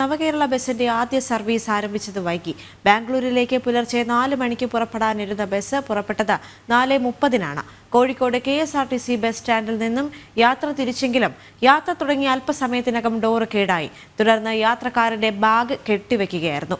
നവകേരള ബസിന്റെ ആദ്യ സർവീസ് ആരംഭിച്ചത് വൈകി. ബാംഗ്ലൂരിലേക്ക് പുലർച്ചെ 4 മണിക്ക് പുറപ്പെടാനിരുന്ന ബസ് പുറപ്പെട്ടത് 4:30-നാണ്. കോഴിക്കോട് KSRTC ബസ് സ്റ്റാൻഡിൽ നിന്നും യാത്ര തിരിച്ചെങ്കിലും യാത്ര തുടങ്ങിയ അല്പസമയത്തിനകം ഡോർ കേടായി. തുടർന്ന് യാത്രക്കാരന്റെ ബാഗ് കെട്ടിവെക്കുകയായിരുന്നു.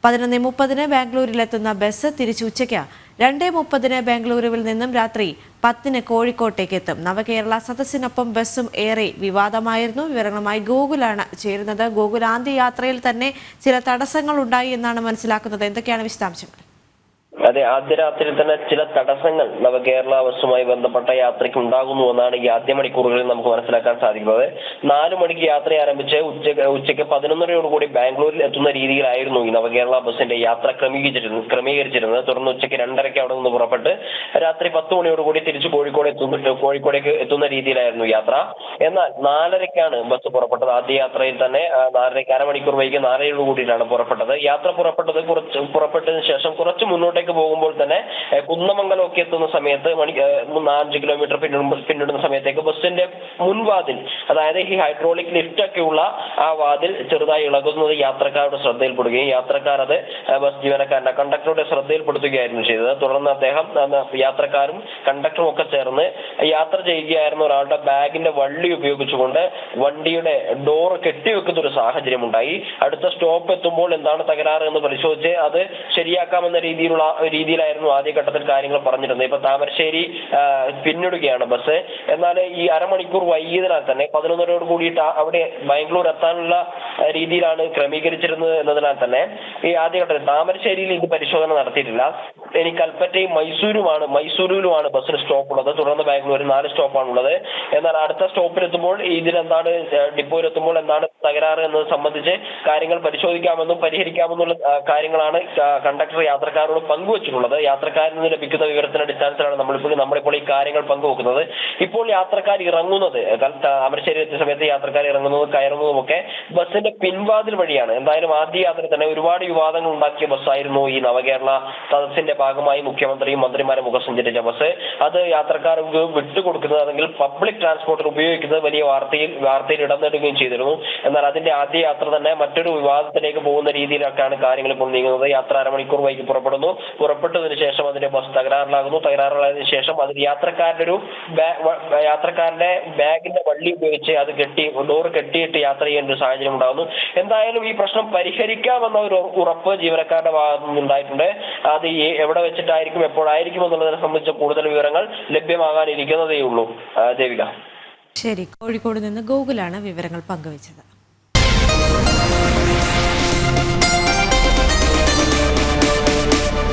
11:30-ന് ബാംഗ്ലൂരിലെത്തുന്ന ബസ് തിരിച്ച് ഉച്ചയ്ക്ക് 2:30-ന് ബാംഗ്ലൂരുവിൽ നിന്നും രാത്രി 10-ന് കോഴിക്കോട്ടേക്ക് എത്തും. നവകേരള സദസ്സിനൊപ്പം ബസ്സും ഏറെ വിവാദമായിരുന്നു. വിവരങ്ങളുമായി ഗോകുലാണ് ചേരുന്നത്. ഗോകുൽ, ആദ്യ യാത്രയിൽ തന്നെ ചില തടസ്സങ്ങൾ ഉണ്ടായി എന്നാണ് മനസ്സിലാക്കുന്നത്. എന്തൊക്കെയാണ് വിശദാംശങ്ങൾ? അതെ, ആദ്യ രാത്രിയിൽ തന്നെ ചില തടസ്സങ്ങൾ നവകേരള ബസ്സുമായി ബന്ധപ്പെട്ട യാത്രയ്ക്ക് ഉണ്ടാകുന്നുവെന്നാണ് ഈ ആദ്യ മണിക്കൂറുകളിൽ നമുക്ക് മനസ്സിലാക്കാൻ സാധിക്കുന്നത്. 4 മണിക്ക് യാത്ര ആരംഭിച്ച് ഉച്ചയ്ക്ക് 11:30യോടുകൂടി ബാംഗ്ലൂരിൽ എത്തുന്ന രീതിയിലായിരുന്നു ഈ നവകേരള ബസ്സിന്റെ യാത്ര ക്രമീകരിച്ചിരുന്നത്. തുടർന്ന് ഉച്ചയ്ക്ക് 2:30 അവിടെ നിന്ന് പുറപ്പെട്ട് രാത്രി 10 മണിയോടുകൂടി തിരിച്ച് കോഴിക്കോടേക്ക് എത്തുന്ന രീതിയിലായിരുന്നു യാത്ര. എന്നാൽ 4:30-ക്കാണ് ബസ് പുറപ്പെട്ടത്. ആദ്യ യാത്രയിൽ തന്നെ 4:30, അരമണിക്കൂർ വൈകി 4:07 പുറപ്പെട്ടത്. യാത്ര പുറപ്പെട്ടതിന് ശേഷം കുറച്ച് മുന്നോട്ടേക്ക് പോകുമ്പോൾ തന്നെ കുന്നമംഗലമൊക്കെ എത്തുന്ന സമയത്ത് 5 കിലോമീറ്റർ പിന്നിടുന്ന സമയത്തേക്ക് ബസ്സിന്റെ മുൻവാതിൽ, അതായത് ഈ ഹൈഡ്രോളിക് ലിഫ്റ്റ് ഒക്കെയുള്ള ആ വാതിൽ ചെറുതായി ഇളകുന്നത് യാത്രക്കാരുടെ ശ്രദ്ധയിൽപ്പെടുകയും യാത്രക്കാർ അത് ബസ് ജീവനക്കാരന്റെ കണ്ടക്ടറുടെ ശ്രദ്ധയിൽപ്പെടുത്തുകയായിരുന്നു ചെയ്തത്. തുടർന്ന് അദ്ദേഹം യാത്രക്കാരും കണ്ടക്ടറും ഒക്കെ ചേർന്ന് യാത്ര ചെയ്യുകയായിരുന്ന ഒരാളുടെ ബാഗിന്റെ വള്ളി ഉപയോഗിച്ചുകൊണ്ട് വണ്ടിയുടെ ഡോർ കെട്ടിവെക്കുന്ന ഒരു സാഹചര്യം ഉണ്ടായി. അടുത്ത സ്റ്റോപ്പ് എത്തുമ്പോൾ എന്താണ് തകരാറ് എന്ന് പരിശോധിച്ച് അത് ശരിയാക്കാമെന്ന രീതിയിലായിരുന്നു ആദ്യഘട്ടത്തിൽ കാര്യങ്ങൾ പറഞ്ഞിരുന്നത്. ഇപ്പൊ താമരശ്ശേരി പിന്നിടുകയാണ് ബസ്. എന്നാൽ ഈ അരമണിക്കൂർ വൈകിയതിനാൽ തന്നെ 11:30യോട് കൂടിയിട്ട് അവിടെ ബാംഗ്ലൂർ എത്താനുള്ള രീതിയിലാണ് ക്രമീകരിച്ചിരുന്നത് എന്നതിനാൽ തന്നെ ഈ ആദ്യഘട്ടത്തിൽ താമരശ്ശേരിയിൽ ഇത് പരിശോധന നടത്തിയിട്ടില്ല. ഇനി കൽപ്പറ്റയും മൈസൂരിലുമാണ് ബസ്സിന് സ്റ്റോപ്പ് ഉള്ളത്. തുടർന്ന് ബാംഗ്ലൂരിൽ 4 സ്റ്റോപ്പാണുള്ളത്. എന്നാൽ അടുത്ത സ്റ്റോപ്പിലെത്തുമ്പോൾ ഇതിലെന്താണ്, ഡിപ്പോയിലെത്തുമ്പോൾ എന്താണ് തകരാറ് എന്നത് സംബന്ധിച്ച് കാര്യങ്ങൾ പരിശോധിക്കാമെന്നും പരിഹരിക്കാമെന്നുള്ള കാര്യങ്ങളാണ് കണ്ടക്ടർ യാത്രക്കാരോട് പങ്കുവച്ചിട്ടുള്ളത്. യാത്രക്കാരിൽ നിന്ന് ലഭിക്കുന്ന വിവരത്തിന്റെ അടിസ്ഥാനത്തിലാണ് നമ്മളിപ്പോൾ ഈ കാര്യങ്ങൾ പങ്കുവെക്കുന്നത്. ഇപ്പോൾ യാത്രക്കാർ ഇറങ്ങുന്നത്, താമരശ്ശേരി എത്തിയ സമയത്ത് യാത്രക്കാർ ഇറങ്ങുന്നതും കയറുന്നതും ഒക്കെ ബസ്സിന്റെ പിൻവാതിൽ വഴിയാണ്. എന്തായാലും ആദ്യ യാത്രയിൽ തന്നെ ഒരുപാട് വിവാദങ്ങൾ ഉണ്ടാക്കിയ ബസ്സായിരുന്നു ഈ നവകേരള സദസ്സിന്റെ ഭാഗമായി മുഖ്യമന്ത്രിയും മന്ത്രിമാരും മുഖം സഞ്ചരിച്ച ബസ്. അത് യാത്രക്കാർക്ക് വിട്ടുകൊടുക്കുന്നത്, അല്ലെങ്കിൽ പബ്ലിക് ട്രാൻസ്പോർട്ടർ ഉപയോഗിക്കുന്നത് വലിയ വാർത്തയിൽ ഇടം നേടുകയും ചെയ്തിരുന്നു. എന്നാൽ അതിന്റെ ആദ്യ യാത്ര തന്നെ മറ്റൊരു വിവാദത്തിലേക്ക് പോകുന്ന രീതിയിലൊക്കെയാണ് കാര്യങ്ങൾ ഇപ്പോൾ നീങ്ങുന്നത്. യാത്ര അരമണിക്കൂർ വൈകി പുറപ്പെട്ടതിന് ശേഷം അതിന്റെ ബസ് തകരാറിലായതിനു ശേഷം അതിൽ യാത്രക്കാരന്റെ ബാഗിന്റെ വള്ളി ഉപയോഗിച്ച് അത് ഡോർ കെട്ടിയിട്ട് യാത്ര ചെയ്യേണ്ട ഒരു സാഹചര്യം ഉണ്ടാകുന്നു. എന്തായാലും ഈ പ്രശ്നം പരിഹരിക്കാമെന്ന ഒരു ഉറപ്പ് ജീവനക്കാരുടെ ഭാഗത്തു നിന്നുണ്ടായിട്ടുണ്ട്. അത് എവിടെ വെച്ചിട്ടായിരിക്കും, എപ്പോഴായിരിക്കും എന്നുള്ളതിനെ സംബന്ധിച്ച കൂടുതൽ വിവരങ്ങൾ ലഭ്യമാകാനിരിക്കുന്നതേ ഉള്ളൂ. ദേവിക. ശരി, കോഴിക്കോട് നിന്ന് ഗോകുലാണ് വിവരങ്ങൾ പങ്കുവച്ചത്.